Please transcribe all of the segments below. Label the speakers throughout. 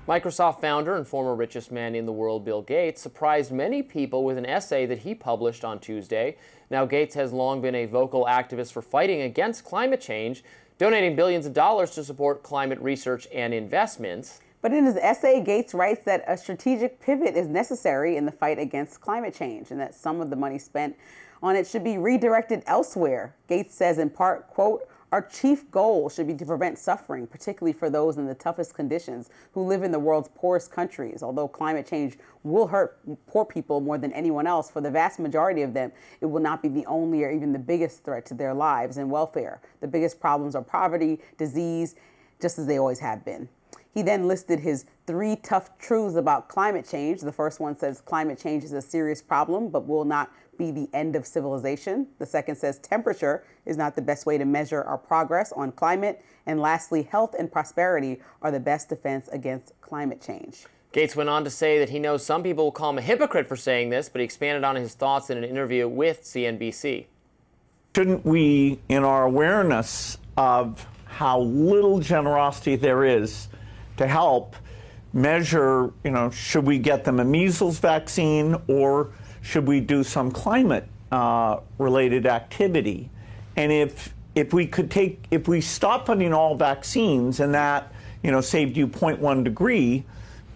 Speaker 1: Microsoft founder and former richest man in the world, Bill Gates, surprised many people with an essay that he published on Tuesday. Now, Gates has long been a vocal activist for fighting against climate change, donating billions of dollars to support climate research and investments.
Speaker 2: But in his essay, Gates writes that a strategic pivot is necessary in the fight against climate change and that some of the money spent on it should be redirected elsewhere. Gates says in part, quote, "Our chief goal should be to prevent suffering, particularly for those in the toughest conditions who live in the world's poorest countries. Although climate change will hurt poor people more than anyone else, for the vast majority of them, it will not be the only or even the biggest threat to their lives and welfare. The biggest problems are poverty, disease, just as they always have been." He then listed his 3 tough truths about climate change. The first one says climate change is a serious problem, but will not be the end of civilization. The second says temperature is not the best way to measure our progress on climate. And lastly, health and prosperity are the best defense against climate change.
Speaker 1: Gates went on to say that he knows some people will call him a hypocrite for saying this, but he expanded on his thoughts in an interview with CNBC.
Speaker 3: Shouldn't we, in our awareness of how little generosity there is to help, measure, should we get them a measles vaccine or should we do some climate related activity? And if we stop funding all vaccines and that, saved you 0.1 degree,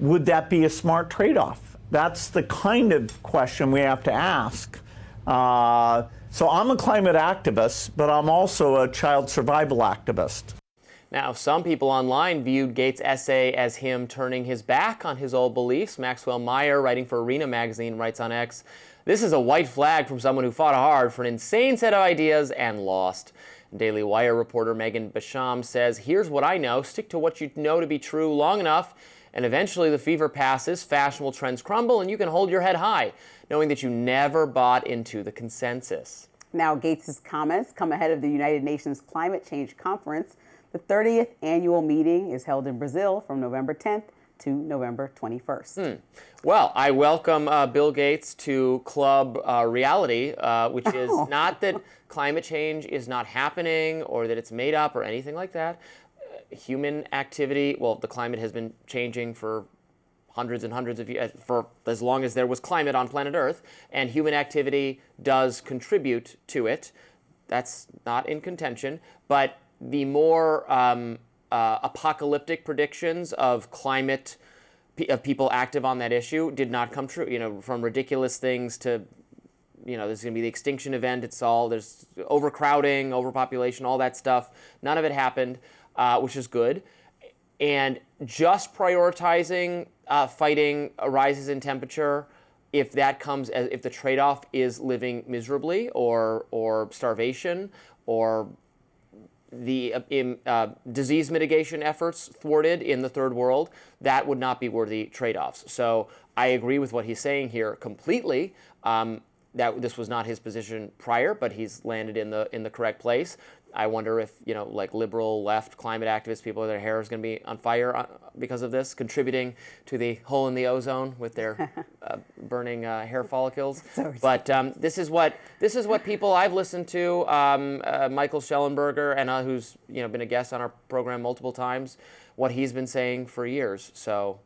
Speaker 3: would that be a smart trade-off? That's the kind of question we have to ask. So I'm a climate activist, but I'm also a child survival activist.
Speaker 1: Now, some people online viewed Gates' essay as him turning his back on his old beliefs. Maxwell Meyer, writing for Arena magazine, writes on X, "This is a white flag from someone who fought hard for an insane set of ideas and lost." Daily Wire reporter Megan Basham says, "Here's what I know. Stick to what you know to be true long enough, and eventually the fever passes, fashionable trends crumble, and you can hold your head high, knowing that you never bought into the consensus."
Speaker 2: Now, Gates' comments come ahead of the United Nations Climate Change Conference. The 30th annual meeting is held in Brazil from November 10th to November 21st.
Speaker 1: Well, I welcome Bill Gates to Club Reality, which is not that climate change is not happening or that it's made up or anything like that. Human activity, well, the climate has been changing for hundreds and hundreds of years, for as long as there was climate on planet Earth, and human activity does contribute to it. That's not in contention, but the more apocalyptic predictions of climate, of people active on that issue, did not come true. From ridiculous things to, there's going to be the extinction event. There's overcrowding, overpopulation, all that stuff. None of it happened, which is good. And just prioritizing fighting rises in temperature, if the trade-off is living miserably or starvation or the disease mitigation efforts thwarted in the third world, that would not be worthy trade-offs. So I agree with what he's saying here completely, that this was not his position prior, but he's landed in the correct place. I wonder if, like liberal left climate activists, people with their hair is going to be on fire because of this, contributing to the hole in the ozone with their burning hair follicles. But this is what people I've listened to, Michael Schellenberger, and who's been a guest on our program multiple times, what he's been saying for years. So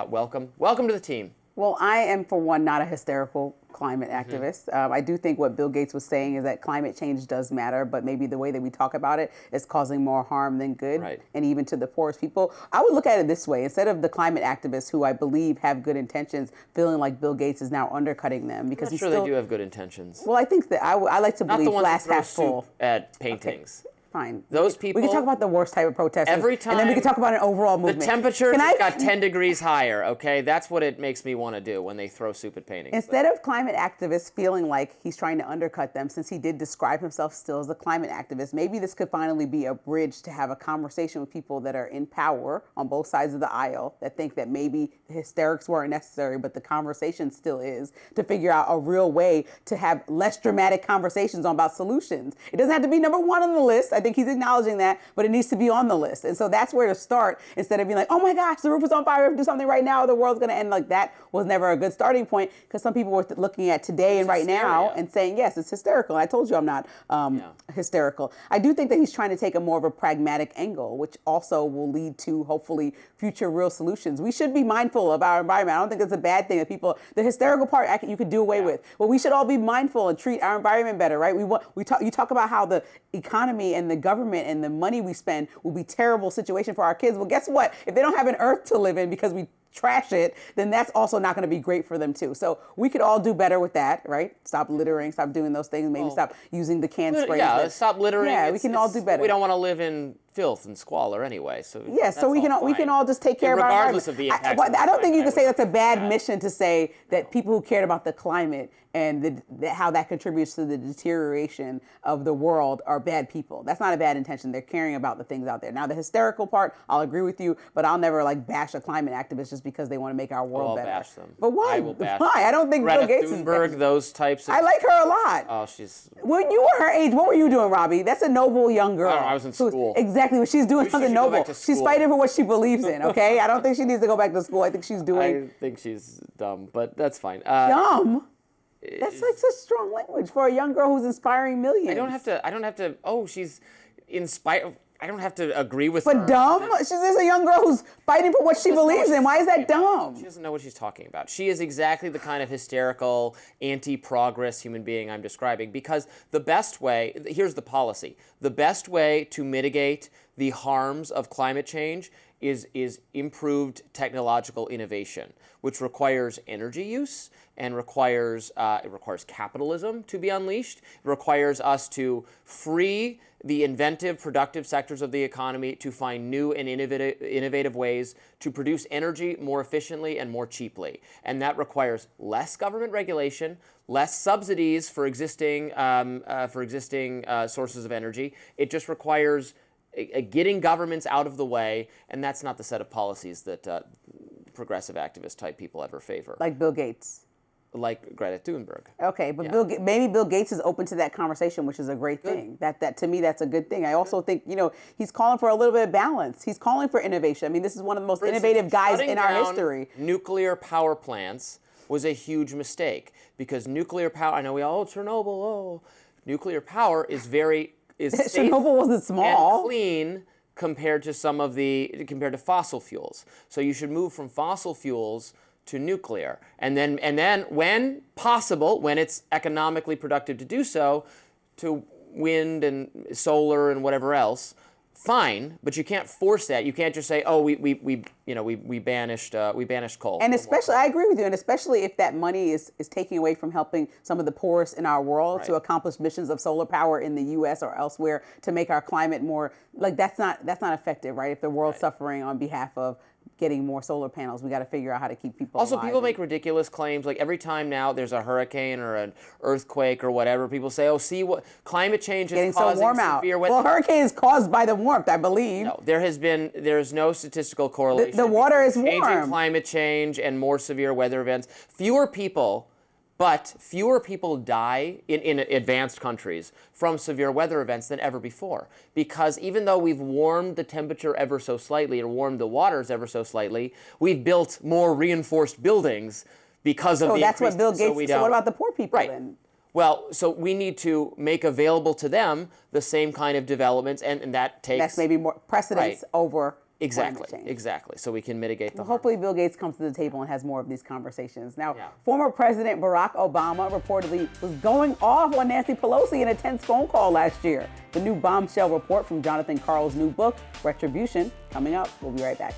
Speaker 1: welcome to the team.
Speaker 2: Well, I am, for one, not a hysterical climate activist. I do think what Bill Gates was saying is that climate change does matter, but maybe the way that we talk about it is causing more harm than good,
Speaker 1: right,
Speaker 2: and even to the poorest people. I would look at it this way. Instead of the climate activists, who I believe have good intentions, feeling like Bill Gates is now undercutting them, because
Speaker 1: I'm not sure they do have good intentions.
Speaker 2: Well, I think that I like to
Speaker 1: not
Speaker 2: believe
Speaker 1: the ones
Speaker 2: glass
Speaker 1: that throw
Speaker 2: half full.
Speaker 1: soup at paintings.
Speaker 2: Okay. Fine.
Speaker 1: Those people.
Speaker 2: We can talk about the worst type of protesters.
Speaker 1: Every time.
Speaker 2: And then we can talk about an overall movement.
Speaker 1: The temperature got 10 degrees higher, okay? That's what it makes me want to do when they throw soup at paintings.
Speaker 2: Instead of climate activists feeling like he's trying to undercut them, since he did describe himself still as a climate activist, maybe this could finally be a bridge to have a conversation with people that are in power on both sides of the aisle, that think that maybe the hysterics weren't necessary, but the conversation still is, to figure out a real way to have less dramatic conversations about solutions. It doesn't have to be number one on the list. I think he's acknowledging that, but it needs to be on the list. And so that's where to start, instead of being like, oh my gosh, the roof is on fire, we have to do something right now, the world's going to end. Like, that was never a good starting point, because some people were looking at today and right now and saying, yes, it's hysterical. And I told you I'm not hysterical. I do think that he's trying to take a more of a pragmatic angle, which also will lead to, hopefully, future real solutions. We should be mindful of our environment. I don't think it's a bad thing that people, the hysterical part you could do away with. But we should all be mindful and treat our environment better, right? You talk about how the economy and the government and the money we spend will be terrible situation for our kids. Well, guess what? If they don't have an earth to live in because we trash it, then that's also not going to be great for them too. So we could all do better with that, right? Stop littering, stop doing those things, maybe stop using the canned spray.
Speaker 1: Yeah, stop littering.
Speaker 2: Yeah, we can all do better.
Speaker 1: We don't want to live in filth and squalor anyway. So
Speaker 2: yeah, so we can all just take care of our
Speaker 1: regardless of the impact.
Speaker 2: I don't think you can say that's a bad mission to say that people who cared about the climate and how that contributes to the deterioration of the world are bad people. That's not a bad intention. They're caring about the things out there. Now, the hysterical part, I'll agree with you, but I'll never bash a climate activist just because they want to make our world better.
Speaker 1: I'll bash them.
Speaker 2: But why?
Speaker 1: I will bash
Speaker 2: why? I don't think
Speaker 1: Greta
Speaker 2: Bill Gates
Speaker 1: Thunberg,
Speaker 2: is
Speaker 1: those types of...
Speaker 2: I like her a lot.
Speaker 1: Oh, she's...
Speaker 2: When you were her age, what were you doing, Robbie? That's a noble young girl.
Speaker 1: I was in school.
Speaker 2: Exactly. She's doing something noble. She's fighting for what she believes in, okay? I don't think she needs to go back to school. I think she's doing...
Speaker 1: I think she's dumb, but that's fine.
Speaker 2: Dumb? That's such strong language for a young girl who's inspiring millions.
Speaker 1: I don't have to, oh, she's inspired... I don't have to agree with her.
Speaker 2: But dumb? She's just a young girl who's fighting for what she believes in. Why is that dumb?
Speaker 1: She doesn't know what she's talking about. She is exactly the kind of hysterical, anti-progress human being I'm describing, because the best way, here's the policy, the best way to mitigate the harms of climate change is improved technological innovation, which requires energy use and requires capitalism to be unleashed. It requires us to free the inventive, productive sectors of the economy to find new and innovative ways to produce energy more efficiently and more cheaply. And that requires less government regulation, less subsidies for existing sources of energy. It just requires getting governments out of the way, and that's not the set of policies that progressive activist type people ever favor.
Speaker 2: Like Bill Gates.
Speaker 1: Like Greta Thunberg.
Speaker 2: Okay, but yeah. Maybe Bill Gates is open to that conversation, which is a great thing. That to me, that's a good thing. I also think, he's calling for a little bit of balance. He's calling for innovation. I mean, this is one of the most innovative guys in our history.
Speaker 1: Nuclear power plants was a huge mistake, because nuclear power, I know Chernobyl, nuclear power is safe
Speaker 2: Chernobyl wasn't small.
Speaker 1: And clean compared to fossil fuels. So you should move from fossil fuels to nuclear, and then when possible, when it's economically productive to do so, to wind and solar and whatever else. Fine, but you can't force that. You can't just say, "Oh, we banished coal."
Speaker 2: And especially, I agree with you, and especially if that money is taking away from helping some of the poorest in our world to accomplish missions of solar power in the U.S. or elsewhere to make our climate more that's not effective, right? If the world's suffering on behalf of getting more solar panels, we got to figure out how to keep people alive.
Speaker 1: People make ridiculous claims. Like every time now there's a hurricane or an earthquake or whatever, people say, "Oh, see what climate change is
Speaker 2: getting
Speaker 1: causing
Speaker 2: so warm out."
Speaker 1: severe weather.
Speaker 2: Well, hurricane is caused by the warmth, I believe.
Speaker 1: No, there's no statistical correlation.
Speaker 2: The water is
Speaker 1: changing
Speaker 2: warm.
Speaker 1: Climate change and more severe weather events. Fewer people die in advanced countries from severe weather events than ever before. Because even though we've warmed the temperature ever so slightly or warmed the waters ever so slightly, we've built more reinforced buildings because of the
Speaker 2: that's what Bill Gates. So what about the poor people then?
Speaker 1: Well, so we need to make available to them the same kind of developments, and that's
Speaker 2: maybe more precedence over.
Speaker 1: Exactly. So we can mitigate the harm.
Speaker 2: Hopefully Bill Gates comes to the table and has more of these conversations. Now, former President Barack Obama reportedly was going off on Nancy Pelosi in a tense phone call last year. The new bombshell report from Jonathan Karl's new book, Retribution, coming up. We'll be right back.